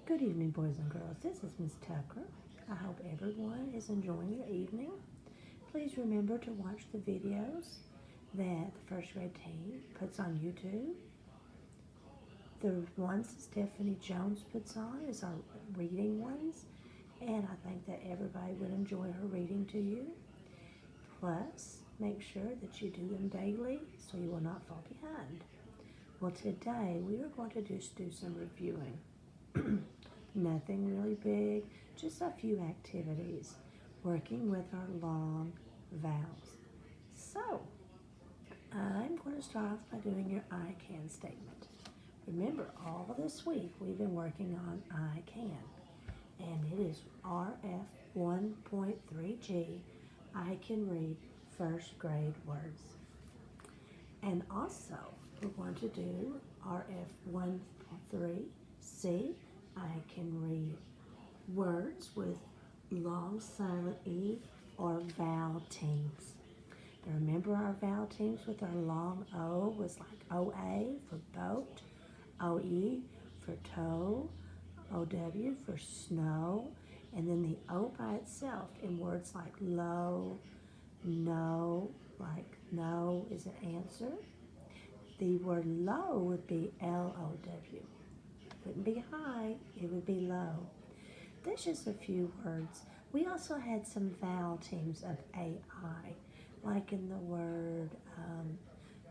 Good evening, boys and girls. This is Miss Tucker. I hope everyone is enjoying your evening. Please remember to watch the videos that the first grade team puts on YouTube. The ones that Stephanie Jones puts on is our reading ones, and I think that everybody would enjoy her reading to you. Plus, make sure that you do them daily so you will not fall behind. Well, today we are going to just do some reviewing. Nothing really big, just a few activities working with our long vowels. So, I'm going to start off by doing your I can statement. Remember, all this week we've been working on I can, and it is RF 1.3G. I can read first grade words. And also, we're going to do RF 1.3C. I can read words with long silent E or vowel teams. Now remember our vowel teams with our long O was like OA for boat, OE for toe, OW for snow, and then the O by itself in words like low, no, like no is an answer. The word low would be LOW. Wouldn't be high, it would be low. There's just a few words. We also had some vowel teams of AI, like in the word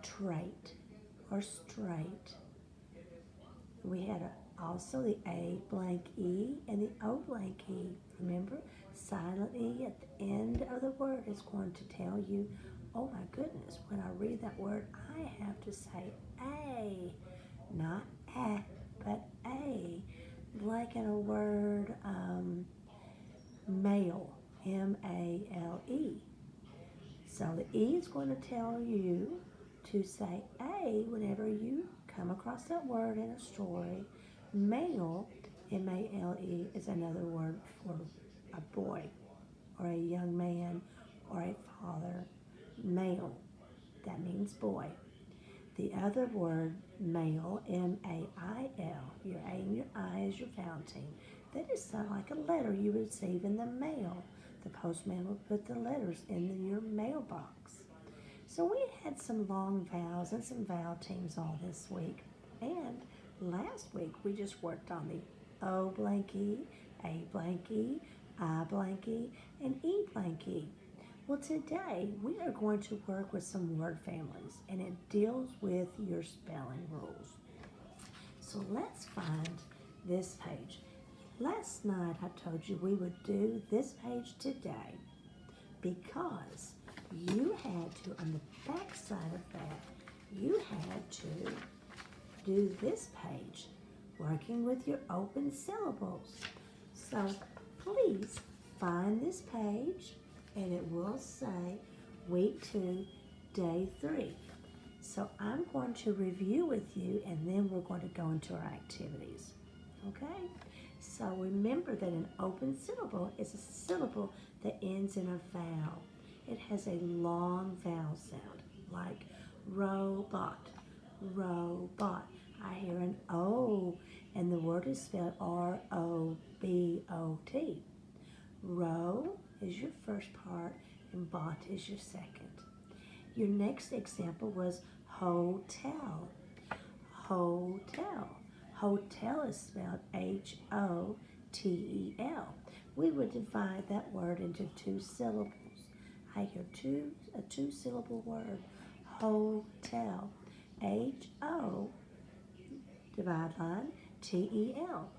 trait or straight. We had also the A blank E and the O blank E. Remember, silent E at the end of the word is going to tell you, oh my goodness, when I read that word, I have to say A, not A, but A, like in a word male, M-A-L-E. So the E is going to tell you to say A whenever you come across that word in a story. Male, M-A-L-E, is another word for a boy or a young man or a father. Male, that means boy. The other word, male, M-A-I-L, your A and your I is your vowel team. That is sound like a letter you receive in the mail. The postman will put the letters in your mailbox. So we had some long vowels and some vowel teams all this week. And last week we just worked on the O blank E, A blank E, I blank E, and E blank E. Well, today we are going to work with some word families, and it deals with your spelling rules. So let's find this page. Last night I told you we would do this page today because you had to, on the back side of that, you had to do this page, working with your open syllables. So please find this page, and it will say week 2, day 3. So I'm going to review with you, and then we're going to go into our activities. Okay? So remember that an open syllable is a syllable that ends in a vowel. It has a long vowel sound, like robot, robot. I hear an O, and the word is spelled R-O-B-O-T. Ro is your first part, and bot is your second. Your next example was hotel. Hotel. Hotel is spelled H-O-T-E-L. We would divide that word into 2 syllables. I hear a 2-syllable word, hotel. H-O, divide line, T-E-L.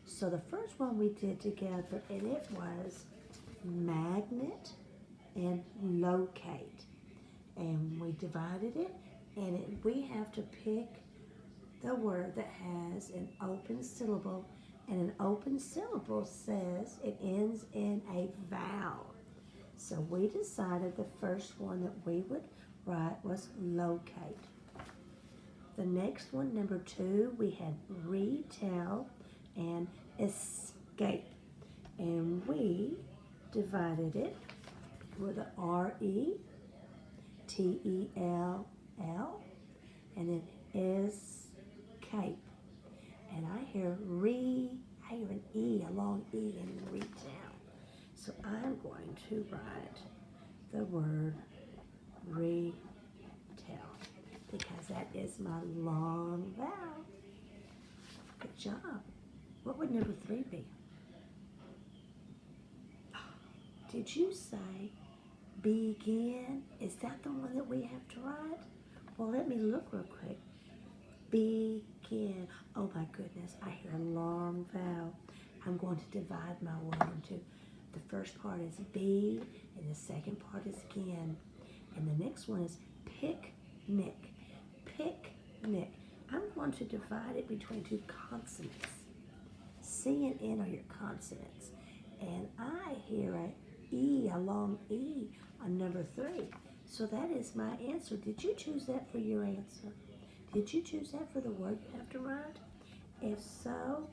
So the first one we did together, and it was magnet and locate. And we divided it, and we have to pick the word that has an open syllable, and an open syllable says it ends in a vowel. So we decided the first one that we would write was locate. The next one, number 2, we had retell and escape. And we divided it with a R-E-T-E-L-L, and then escape. And I hear hear an E, a long E in retail. So I'm going to write the word retail because that is my long vowel. Good job. What would number 3 be? Did you say begin? Is that the one that we have to write? Well, let me look real quick. Begin. Oh my goodness, I hear a long vowel. I'm going to divide my word into the first part is be, and the second part is again. And the next one is picnic. Picnic. I'm going to divide it between 2 consonants. C and N are your consonants. And I hear a E, a long E on number 3. So that is my answer. Did you choose that for your answer? Did you choose that for the word you have to write? If so,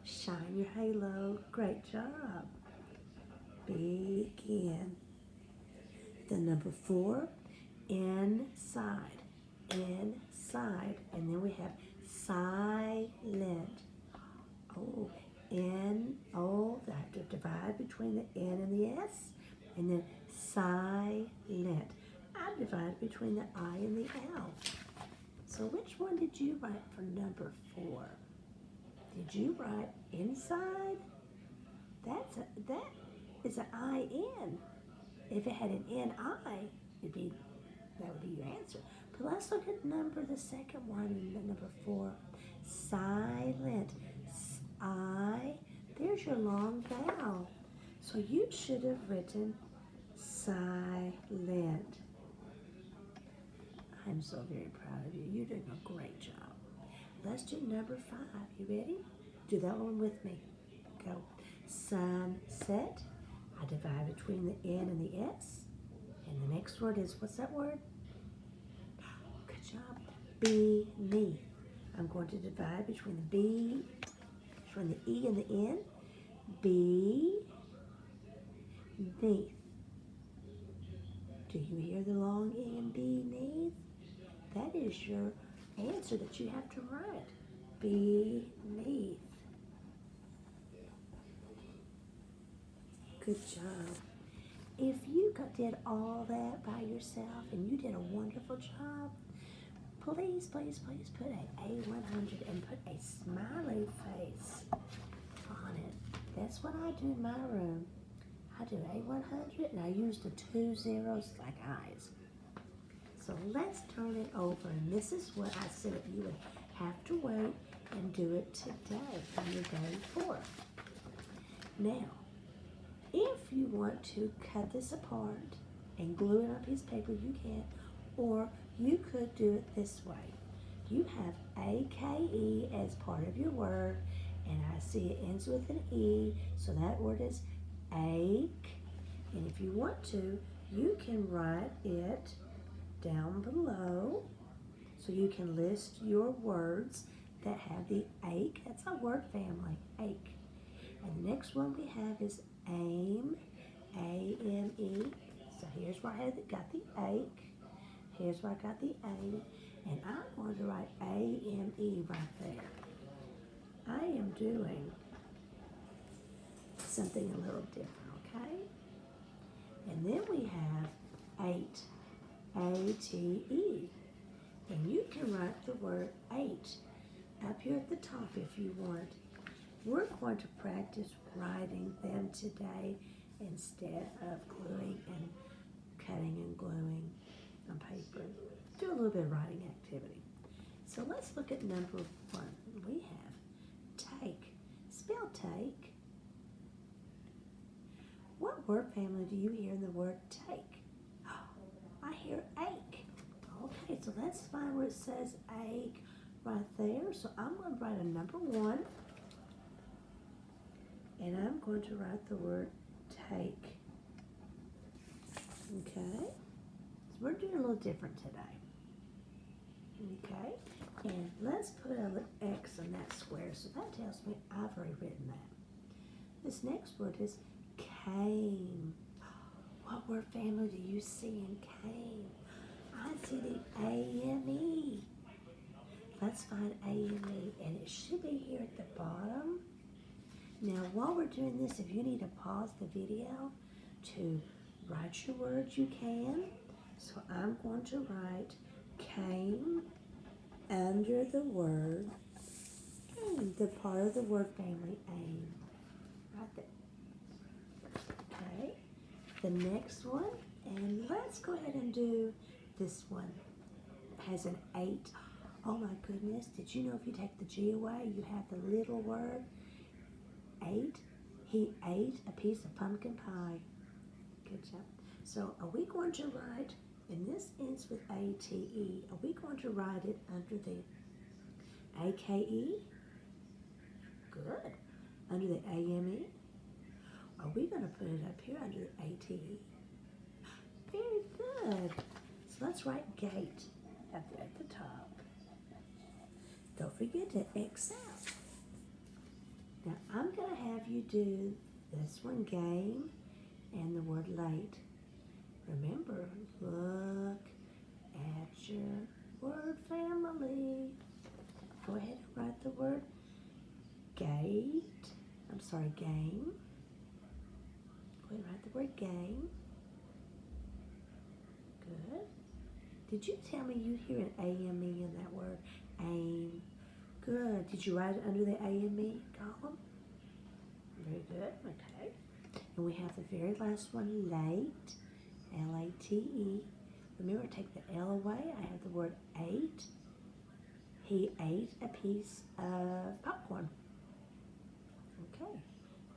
shine your halo. Great job. Begin. The number 4, inside. Inside. And then we have silent. Oh, N, O, I have to divide between the N and the S. And then silent. I divide between the I and the L. So which one did you write for number 4? Did you write inside? That is an I-N. If it had an N-I, that would be your answer. But let's look at the second one, the number 4. Silent. I. There's your long vowel. So you should have written silent. I'm so very proud of you. You're doing a great job. Let's do number 5. You ready? Do that one with me. Go. Sunset. I divide between the N and the S. And the next word is, what's that word? Good job. Beneath. I'm going to divide between the B, between the E and the N. Beneath. Do you hear the long E and beneath? That is your answer that you have to write. Beneath. Good job. If you did all that by yourself and you did a wonderful job, please, please, please put an A100 and put a smiley face on it. That's what I do in my room. I do A100 and I use the 2 zeros like eyes. So let's turn it over, and this is what I said you would have to wait and do it today on your day 4. Now, if you want to cut this apart and glue it on a piece of paper, you can, or you could do it this way. You have A-K-E as part of your word, and I see it ends with an E, so that word is ache. And if you want to, you can write it down below, so you can list your words that have the ache. That's a word family, ache. And the next one we have is aim, A-M-E. So here's where I got the ache. Here's where I got the A. And I'm going to write A-M-E right there. I am doing something a little different, okay? And then we have 8, A-T-E. And you can write the word 8 up here at the top if you want. We're going to practice writing them today instead of gluing and cutting and gluing on paper. Do a little bit of writing activity. So let's look at number 1. We have take. Spell take. What word family do you hear in the word take? I hear ache. Okay, so let's find where it says ache right there. So I'm going to write a number 1. And I'm going to write the word take. Okay? So we're doing a little different today. Okay? And let's put an X on that square. So that tells me I've already written that. This next word is came. What word family do you see in came? I see the A-M-E. Let's find A-M-E. And it should be here at the bottom. Now, while we're doing this, if you need to pause the video to write your words, you can. So I'm going to write came under the word aim, the part of the word family aim. Right there. Okay. The next one, and let's go ahead and do this one. It has an 8. Oh my goodness, did you know if you take the G away, you have the little word 8? He ate a piece of pumpkin pie. Good job. So are we going to write, and this ends with A-T-E, are we going to write it under the A-K-E? Good. Under the A-M-E? Are we going to put it up here under the A-T-E? Very good. So let's write gate up there at the top. Don't forget to X out. Now I'm going to have you do this one, game, and the word late. Remember, look at your word family. Go ahead and write the word game. Go ahead and write the word game. Good. Did you tell me you hear an A-M-E in that word? Aim. Good. Did you write it under the A-M-E column? Very good. Okay. And we have the very last one, late. L-A-T-E. Remember, take the L away. I have the word ate. He ate a piece of popcorn. Okay.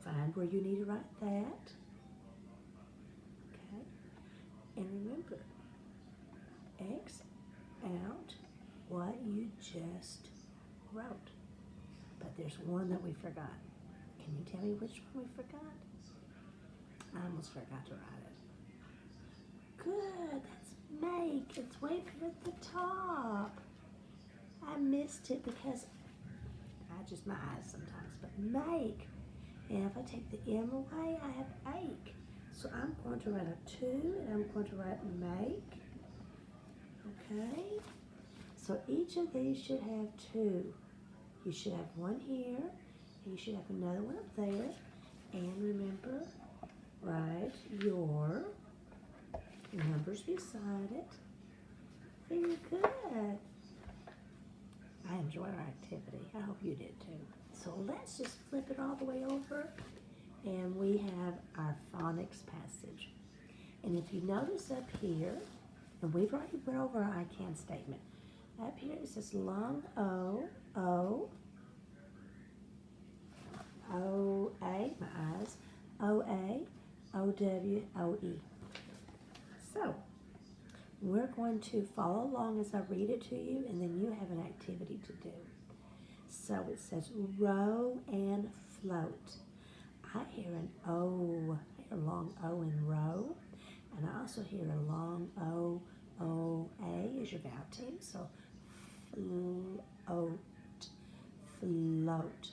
Find where you need to write that. Okay. And remember, X out what you just wrote. But there's one that we forgot. Can you tell me which one we forgot? I almost forgot to write it. Good, that's make. It's way up at the top. I missed it because I just my eyes sometimes, but make. And if I take the M away, I have ache. So I'm going to write a 2 and I'm going to write make. Okay? So each of these should have 2. You should have one here, and you should have another one up there. And remember, write your numbers beside it. Very good. I enjoy our activity. I hope you did too. So let's just flip it all the way over, and we have our phonics passage. And if you notice up here, and we've already went over our I can statement. Up here it says long O, O, O, A, my eyes, O, A, O, W, O, E. So, we're going to follow along as I read it to you, and then you have an activity to do. So it says row and float. I hear an O, I hear a long O in row, and I also hear a long O, O, A is your vowel team, so float, float.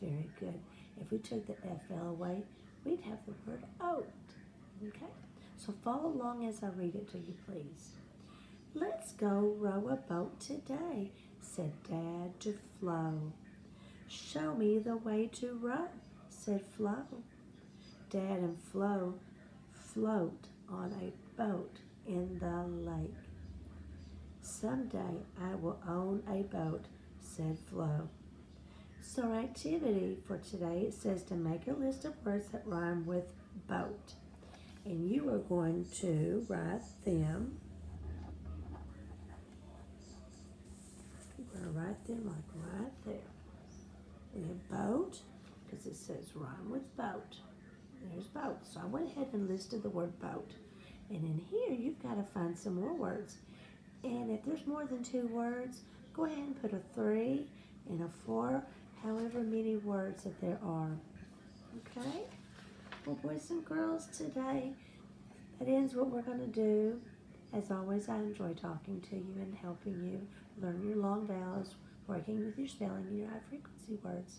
Very good. If we took the FL away, we'd have the word oat. Okay? So follow along as I read it to you, please. Let's go row a boat today, said Dad to Flo. Show me the way to row, said Flo. Dad and Flo float on a boat in the lake. Someday I will own a boat, said Flo. So our activity for today, it says to make a list of words that rhyme with boat. And you are going to write them. You're going to write them like right there. We have boat, because it says rhyme with boat. There's boat. So I went ahead and listed the word boat. And in here, you've got to find some more words. And if there's more than 2 words, go ahead and put a 3 and a 4, however many words that there are. Okay? Well, boys and girls, today, that ends what we're going to do. As always, I enjoy talking to you and helping you learn your long vowels, working with your spelling and your high frequency words.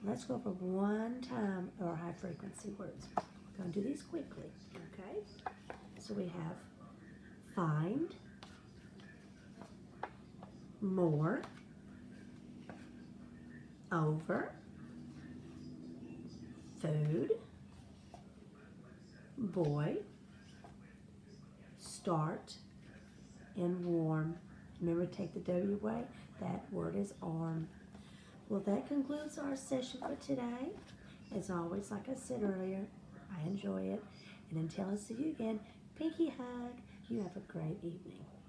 Let's go over one time our high frequency words. We're going to do these quickly, okay? So we have find, more, over, food, boy, start, and warm. Remember to take the W away. That word is arm. Well, that concludes our session for today. As always, like I said earlier, I enjoy it. And until I see you again, pinky hug. You have a great evening.